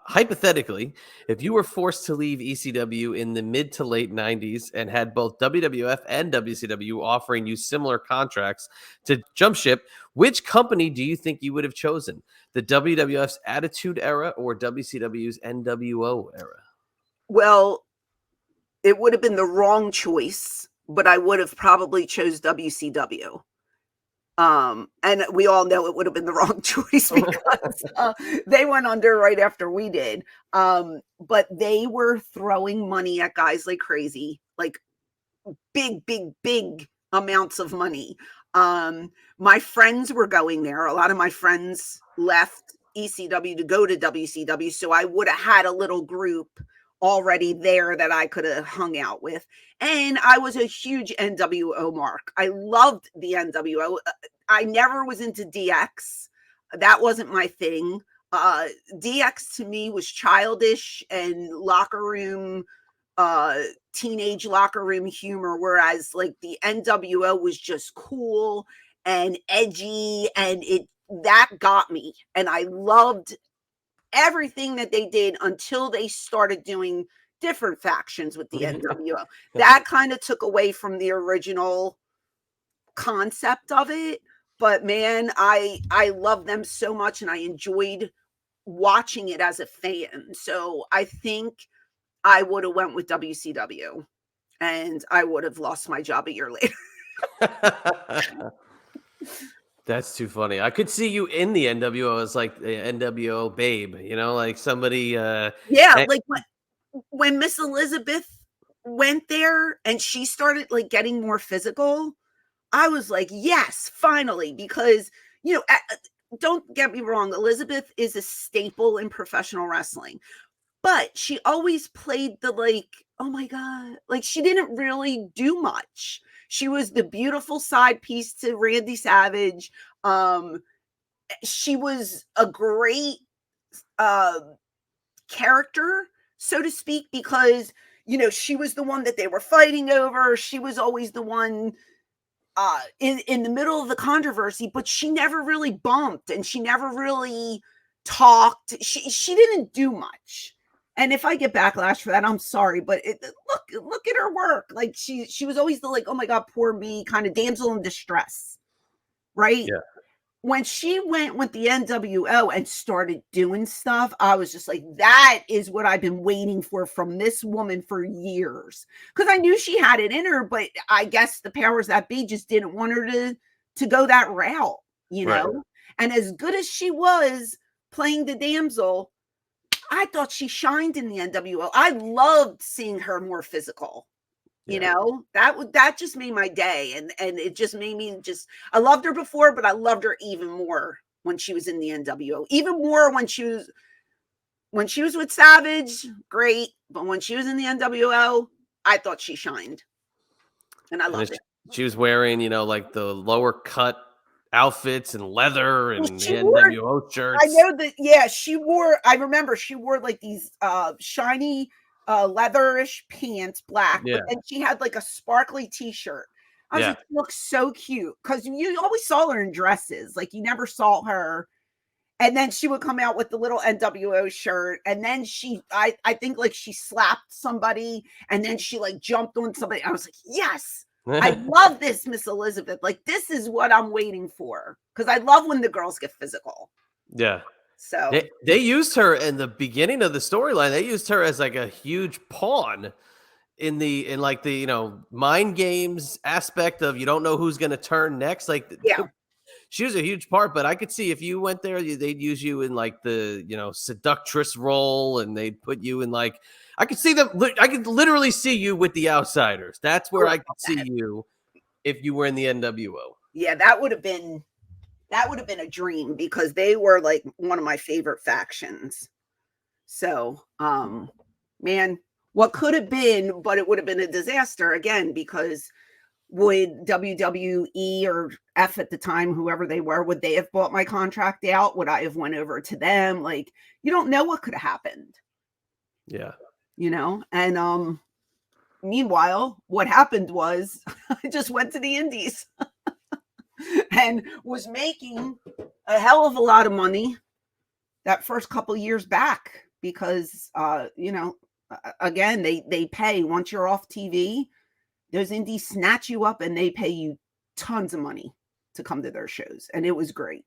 hypothetically, if you were forced to leave ECW in the mid to late 90s and had both WWF and WCW offering you similar contracts to jump ship, which company do you think you would have chosen? The WWF's Attitude Era or WCW's NWO era? Well, it would have been the wrong choice, but I would have probably chose WCW. And we all know it would have been the wrong choice because they went under right after we did. But they were throwing money at guys like crazy, like big amounts of money. My friends were going there. A lot of my friends left ECW to go to WCW. So I would have had a little group already there that I could have hung out with. And I was a huge NWO mark. I loved the NWO. I never was into DX. That wasn't my thing. DX to me was childish and locker room, teenage locker room humor, whereas like the NWO was just cool and edgy, and that got me. And I loved everything that they did until they started doing different factions with the NWO. That kind of took away from the original concept of it. But man, I love them so much, and I enjoyed watching it as a fan. So I think I would have went with WCW, and I would have lost my job a year later. That's too funny. I could see you in the NWO as like the NWO babe, like somebody. Like when Miss Elizabeth went there and she started like getting more physical, I was like, yes, finally, because don't get me wrong, Elizabeth is a staple in professional wrestling, but she always played the like, oh my God, like she didn't really do much. She was the beautiful side piece to Randy Savage. She was a great character, so to speak, because, she was the one that they were fighting over. She was always the one in the middle of the controversy, but she never really bumped and she never really talked. She didn't do much. And if I get backlash for that, I'm sorry, but look at her work. Like she was always the like, oh my God, poor me, kind of damsel in distress, right? Yeah. When she went with the NWO and started doing stuff, I was just like, that is what I've been waiting for from this woman for years. Because I knew she had it in her, but I guess the powers that be just didn't want her to go that route, Right. And as good as she was playing the damsel, I thought she shined in the NWO. I loved seeing her more physical. That just made my day. And it just made me I loved her before, but I loved her even more when she was in the NWO, even more when she was with Savage. Great. But when she was in the NWO, I thought she shined, and I loved it. She was wearing, like the lower cut outfits and leather and the NWO shirts. I know that. Yeah. I remember she wore like these shiny leatherish pants, black, but then she had like a sparkly t-shirt. I was like, she looks so cute, because you always saw her in dresses, like you never saw her. And then she would come out with the little NWO shirt, and then I think like she slapped somebody, and then she like jumped on somebody. I was like, yes, I love this, Miss Elizabeth. Like, this is what I'm waiting for, because I love when the girls get physical. Yeah. So they used her in the beginning of the storyline. They used her as like a huge pawn in like the mind games aspect of, you don't know who's going to turn next. Like, she was a huge part. But I could see if you went there, they'd use you in like the seductress role, and they'd put you in like, I could see them. I could literally see you with the Outsiders. That's where I could see you if you were in the NWO. Yeah, that would have been a dream, because they were like one of my favorite factions. So, man, what could have been, but it would have been a disaster again, because would WWE or F at the time, whoever they were, would they have bought my contract out? Would I have went over to them? Like, you don't know what could have happened. Yeah. And meanwhile, what happened was I just went to the Indies. And was making a hell of a lot of money that first couple years back. because, again, they pay once you're off TV. Those indies snatch you up and they pay you tons of money to come to their shows, and it was great.